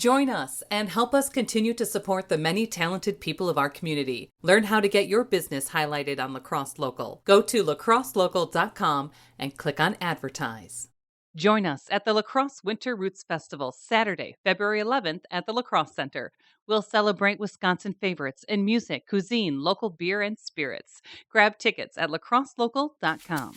Join us and help us continue to support the many talented people of our community. Learn how to get your business highlighted on Lacrosse Local. Go to lacrosselocal.com and click on Advertise. Join us at the Lacrosse Winter Roots Festival, Saturday, February 11th at the Lacrosse Center. We'll celebrate Wisconsin favorites in music, cuisine, local beer, and spirits. Grab tickets at lacrosselocal.com.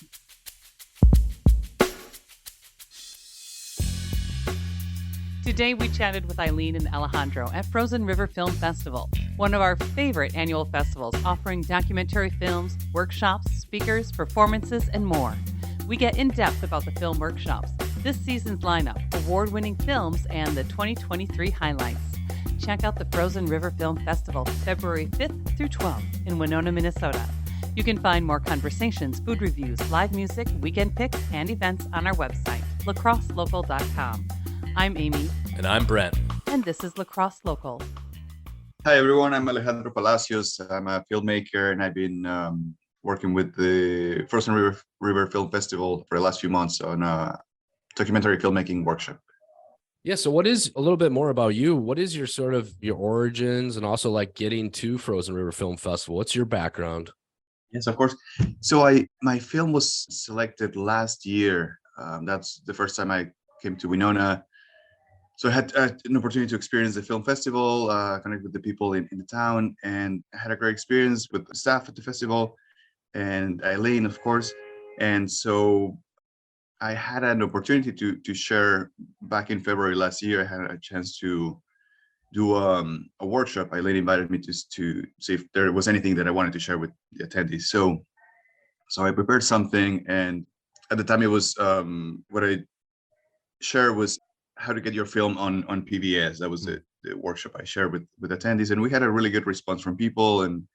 Today we chatted with Eileen and Alejandro at Frozen River Film Festival, one of our favorite annual festivals offering documentary films, workshops, speakers, performances, and more. We get in-depth about the film workshops, this season's lineup, award-winning films, and the 2023 highlights. Check out the Frozen River Film Festival February 5th through 12th in Winona, Minnesota. You can find more conversations, food reviews, live music, weekend picks, and events on our website, lacrosselocal.com. I'm Amy. And I'm Brent. And this is Lacrosse Local. Hi, everyone. I'm Alejandro Palacios. I'm a filmmaker, and I've been working with the Frozen River Film Festival for the last few months on a documentary filmmaking workshop. Yeah, so what is a little bit more about you? What is your sort of your origins and also like getting to Frozen River Film Festival? What's your background? Yes, of course. So my film was selected last year. That's the first time I came to Winona. So I had an opportunity to experience the film festival, connect with the people in the town, and I had a great experience with the staff at the festival and Eileen, of course. And so I had an opportunity to share back in February last year. I had a chance to do a workshop. Eileen invited me to see if there was anything that I wanted to share with the attendees. So I prepared something, and at the time it was what I shared was how to get your film on PBS. That was the workshop I shared with attendees, and we had a really good response from people, and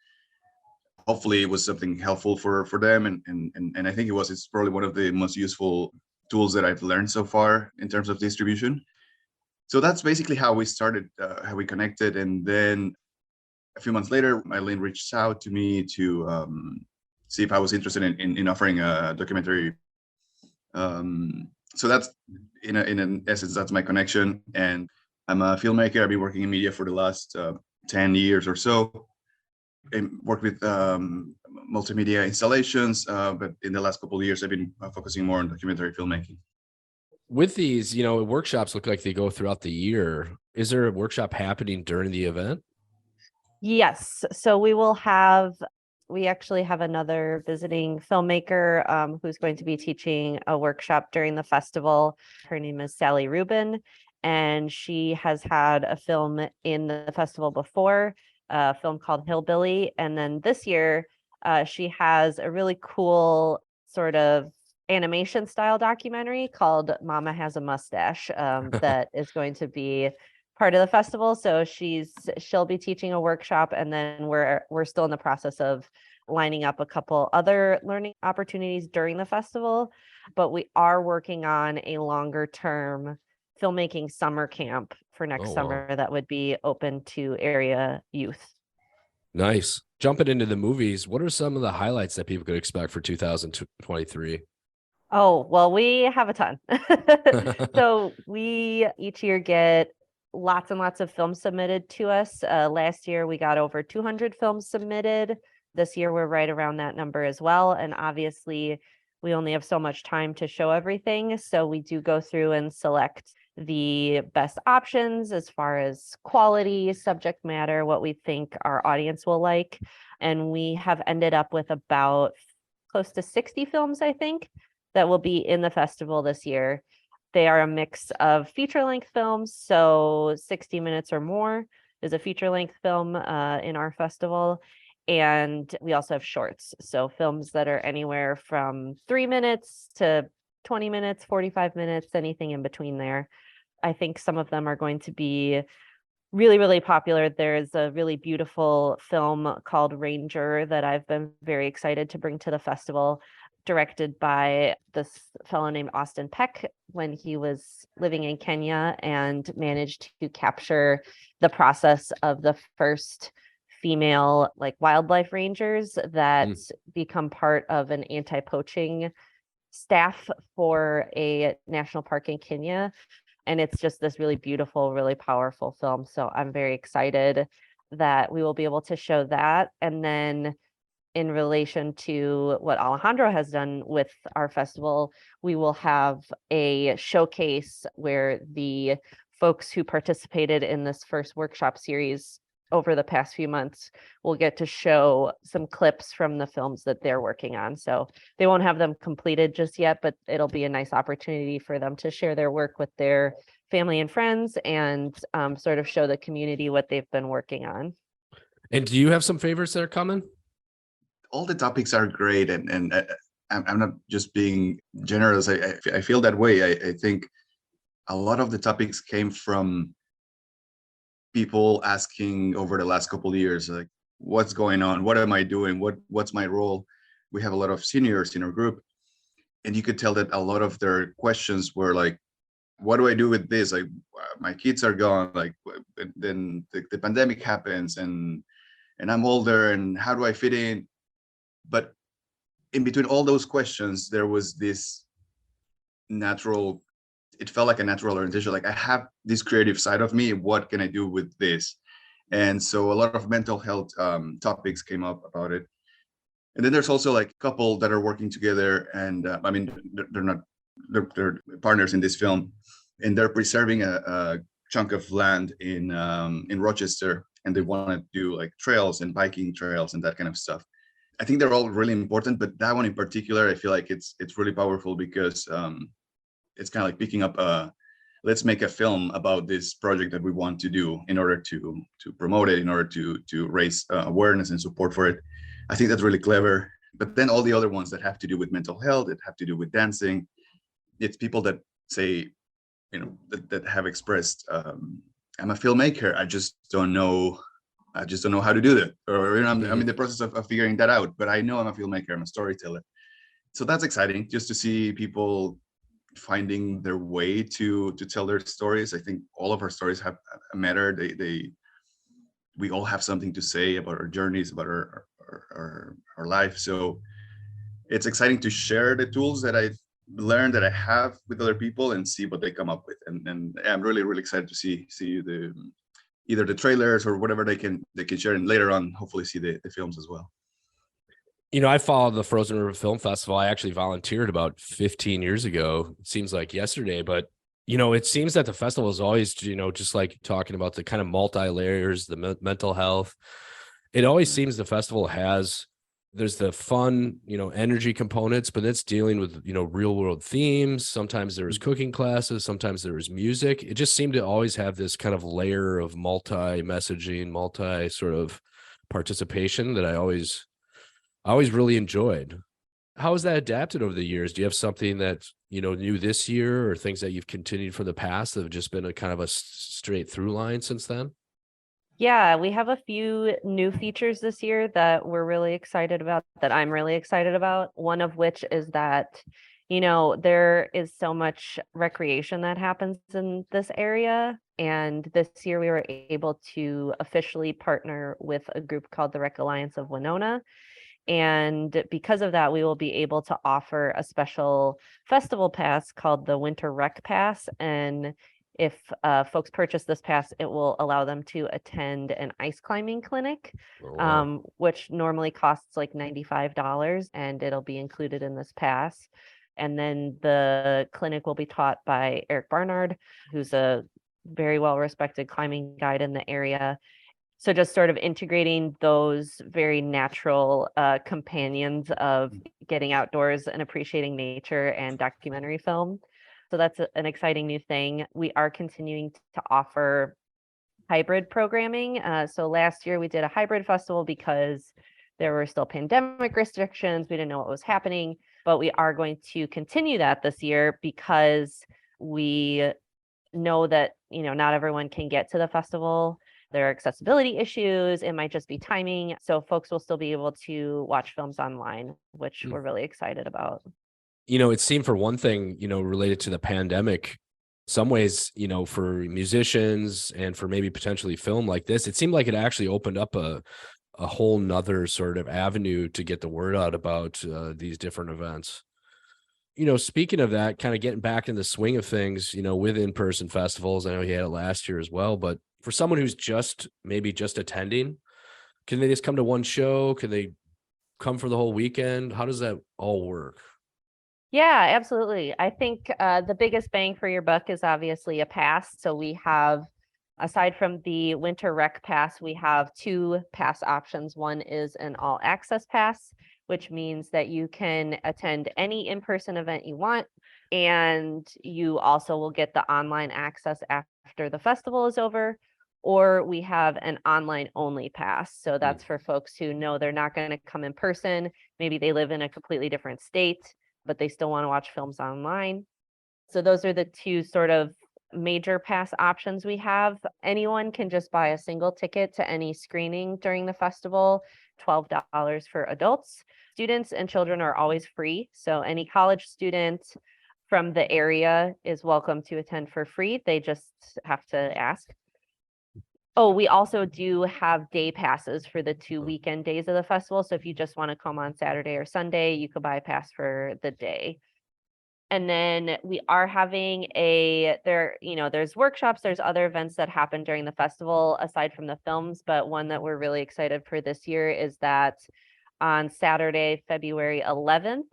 hopefully it was something helpful for them. And I think it was. It's probably one of the most useful tools that I've learned so far in terms of distribution. So that's basically how we started, how we connected. And then a few months later, Eileen reached out to me to see if I was interested in offering a documentary. So that's in an essence, that's my connection. And I'm a filmmaker. I've been working in media for the last 10 years or so. I worked with multimedia installations, but in the last couple of years, I've been focusing more on documentary filmmaking. With these, workshops look like they go throughout the year. Is there a workshop happening during the event? Yes. So we actually have another visiting filmmaker who's going to be teaching a workshop during the festival. Her name is Sally Rubin, and she has had a film in the festival before, a film called Hillbilly. And then this year, she has a really cool sort of animation style documentary called Mama Has a Mustache that is going to be part of the festival. So she'll be teaching a workshop, and then we're still in the process of lining up a couple other learning opportunities during the festival, but we are working on a longer term filmmaking summer camp for next summer that would be open to area youth. Nice. Jumping into the movies, what are some of the highlights that people could expect for 2023? Oh, well, we have a ton. So we each year get lots and lots of films submitted to us. Last year, we got over 200 films submitted. This year, we're right around that number as well. And obviously, we only have so much time to show everything. So we do go through and select the best options as far as quality, subject matter, what we think our audience will like. And we have ended up with about close to 60 films, I think, that will be in the festival this year. They are a mix of feature-length films, so 60 minutes or more is a feature-length film in our festival. And we also have shorts, so films that are anywhere from 3 minutes to 20 minutes, 45 minutes, anything in between there. I think some of them are going to be really, really popular. There's a really beautiful film called Ranger that I've been very excited to bring to the festival, directed by this fellow named Austin Peck when he was living in Kenya, and managed to capture the process of the first female wildlife rangers that become part of an anti-poaching staff for a national park in Kenya. And it's just this really beautiful, really powerful film. So I'm very excited that we will be able to show that. And then in relation to what Alejandro has done with our festival, we will have a showcase where the folks who participated in this first workshop series over the past few months will get to show some clips from the films that they're working on. So they won't have them completed just yet, but it'll be a nice opportunity for them to share their work with their family and friends and sort of show the community what they've been working on. And do you have some favorites that are coming? All the topics are great, and I'm not just being generous. I feel that way. I think a lot of the topics came from people asking over the last couple of years, like, what's going on? What am I doing? What's my role? We have a lot of seniors in our group, and you could tell that a lot of their questions were like, what do I do with this? Like, my kids are gone, like, then the pandemic happens, and I'm older, and how do I fit in? But in between all those questions, there was this natural, it felt like a natural orientation. Like, I have this creative side of me. What can I do with this? And so a lot of mental health topics came up about it. And then there's also like a couple that are working together. And I mean, they're partners in this film, and they're preserving a chunk of land in Rochester, and they want to do like trails and biking trails and that kind of stuff. I think they're all really important, but that one in particular, I feel like it's really powerful because it's kind of like picking up let's make a film about this project that we want to do in order to promote it, in order to raise awareness and support for it. I think that's really clever. But then all the other ones that have to do with mental health, that have to do with dancing, it's people that say, you know, that have expressed, I'm a filmmaker, I just don't know how to do that, or you know, I'm in the process of figuring that out, but I know I'm a filmmaker, I'm a storyteller. So that's exciting, just to see people finding their way to tell their stories. I think all of our stories have a matter. We all have something to say about our journeys, about our life. So it's exciting to share the tools that I've learned, that I have, with other people, and see what they come up with. And I'm really excited to see either the trailers or whatever they can share, and later on hopefully see the films as well. You know, I followed the Frozen River Film Festival. I actually volunteered about 15 years ago. It seems like yesterday, but you know, it seems that the festival is always, you know, just like talking about the kind of multi-layers, the mental health. It always seems the festival there's the fun, you know, energy components, but it's dealing with, you know, real world themes. Sometimes there was cooking classes, sometimes there was music. It just seemed to always have this kind of layer of multi-messaging, multi sort of participation that I always really enjoyed. How has that adapted over the years? Do you have something that, you know, new this year, or things that you've continued from the past that have just been a kind of a straight through line since then? Yeah, we have a few new features this year that we're really excited about, that I'm really excited about. One of which is that, you know, there is so much recreation that happens in this area. And this year we were able to officially partner with a group called the Rec Alliance of Winona. And because of that, we will be able to offer a special festival pass called the Winter Rec Pass. And if folks purchase this pass, it will allow them to attend an ice climbing clinic, Oh, wow. which normally costs like $95, and it'll be included in this pass. And then the clinic will be taught by Eric Barnard, who's a very well-respected climbing guide in the area. So just sort of integrating those very natural companions of getting outdoors and appreciating nature and documentary film. So that's an exciting new thing. We are continuing to offer hybrid programming. So last year we did a hybrid festival because there were still pandemic restrictions. We didn't know what was happening, but we are going to continue that this year because we know that, you know, not everyone can get to the festival. There are accessibility issues. It might just be timing. So folks will still be able to watch films online, which we're really excited about. You know, it seemed, for one thing, you know, related to the pandemic, some ways, you know, for musicians and for maybe potentially film like this, it seemed like it actually opened up a whole nother sort of avenue to get the word out about these different events. speaking of that, kind of getting back in the swing of things, with in-person festivals, I know you had it last year as well, but for someone who's maybe just attending, can they just come to one show? Can they come for the whole weekend? How does that all work? Yeah, absolutely. I think the biggest bang for your buck is obviously a pass. So we have, aside from the winter rec pass, we have two pass options. One is an all access pass, which means that you can attend any in-person event you want. And you also will get the online access after the festival is over. Or we have an online only pass. So that's for folks who know they're not going to come in person. Maybe they live in a completely different state, but they still want to watch films online. So those are the two sort of major pass options we have. Anyone can just buy a single ticket to any screening during the festival, $12 for adults. Students and children are always free. So any college student from the area is welcome to attend for free. They just have to ask. Oh, we also do have day passes for the 2 weekend days of the festival. So if you just want to come on Saturday or Sunday, you could buy a pass for the day. And then we are having there's workshops, there's other events that happen during the festival aside from the films, but one that we're really excited for this year is that on Saturday, February 11th,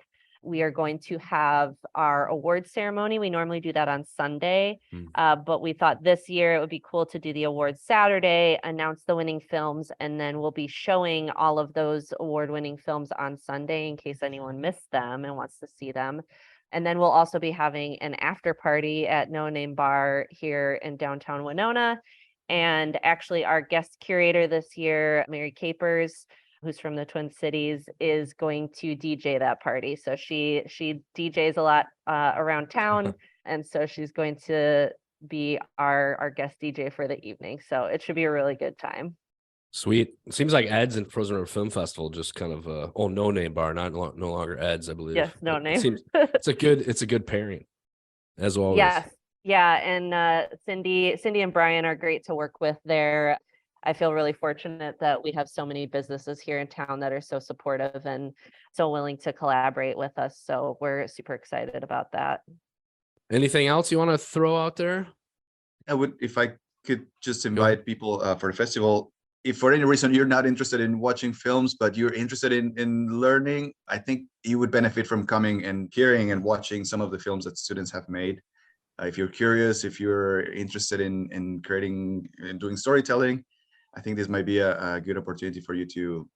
we are going to have our awards ceremony. We normally do that on Sunday, but we thought this year it would be cool to do the awards Saturday, announce the winning films, and then we'll be showing all of those award-winning films on Sunday in case anyone missed them and wants to see them. And then we'll also be having an after party at No Name Bar here in downtown Winona. And actually our guest curator this year, Mary Capers, who's from the Twin Cities, is going to DJ that party. So she DJs a lot around town. And so she's going to be our guest DJ for the evening. So it should be a really good time. Sweet. It seems like Ed's and Frozen River Film Festival just kind of No Name Bar, no longer Ed's, I believe. Yes, No Name. It's a good pairing, as always. Yes. Yeah. And Cindy and Brian are great to work with there. I feel really fortunate that we have so many businesses here in town that are so supportive and so willing to collaborate with us. So we're super excited about that. Anything else you want to throw out there? If I could just invite people for the festival. If for any reason you're not interested in watching films, but you're interested in learning, I think you would benefit from coming and hearing and watching some of the films that students have made. If you're curious, if you're interested in creating and doing storytelling, I think this might be a good opportunity for you to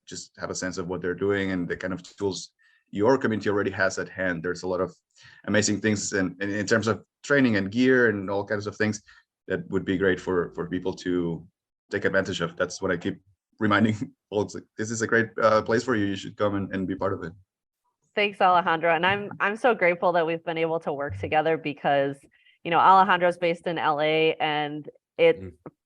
just have a sense of what they're doing and the kind of tools your community already has at hand. There's a lot of amazing things and in terms of training and gear and all kinds of things that would be great for people to take advantage of. That's what I keep reminding folks. Like, this is a great place for you. You should come and be part of it. Thanks, Alejandro. And I'm so grateful that we've been able to work together because, Alejandro's based in LA and it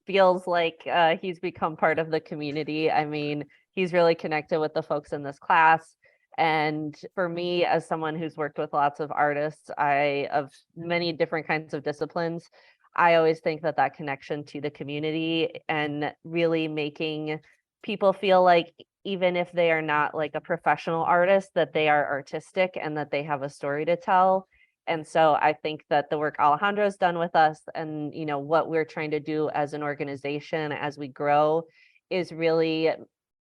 feels like he's become part of the community. I mean, he's really connected with the folks in this class. And for me, as someone who's worked with lots of artists, of many different kinds of disciplines, I always think that connection to the community and really making people feel like even if they are not like a professional artist, that they are artistic and that they have a story to tell. And so I think that the work Alejandro's done with us and, what we're trying to do as an organization as we grow is really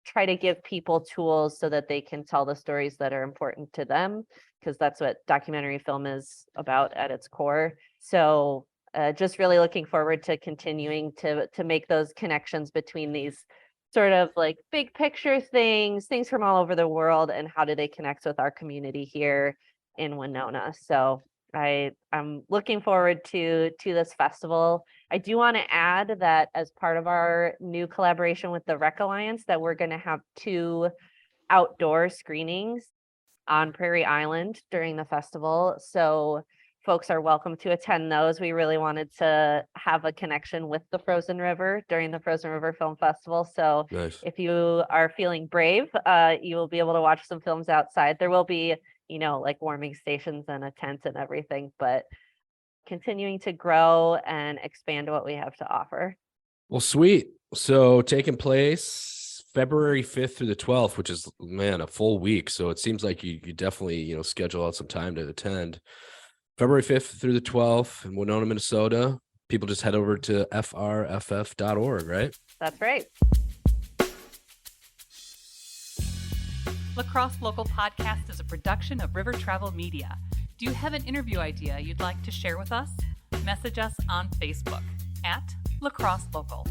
try to give people tools so that they can tell the stories that are important to them, because that's what documentary film is about at its core. So just really looking forward to continuing to make those connections between these sort of like big picture things from all over the world and how do they connect with our community here in Winona. So I'm looking forward to this festival. I do want to add that as part of our new collaboration with the Rec Alliance, that we're going to have 2 outdoor screenings on Prairie Island during the festival. So folks are welcome to attend those. We really wanted to have a connection with the Frozen River during the Frozen River Film Festival. So Nice. If you are feeling brave, you will be able to watch some films outside. There will be, like warming stations and a tent and everything, but continuing to grow and expand what we have to offer. Well, sweet. So taking place February 5th through the 12th, which is, man, a full week. So it seems like you definitely, schedule out some time to attend. February 5th through the 12th in Winona, Minnesota. People just head over to frff.org, right? That's right. La Crosse Local Podcast is a production of River Travel Media. Do you have an interview idea you'd like to share with us? Message us on Facebook at La Crosse Local.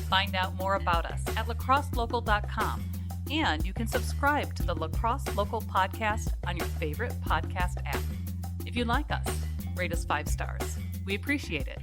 Find out more about us at lacrosselocal.com, and you can subscribe to the La Crosse Local Podcast on your favorite podcast app. If you like us, rate us 5 stars. We appreciate it.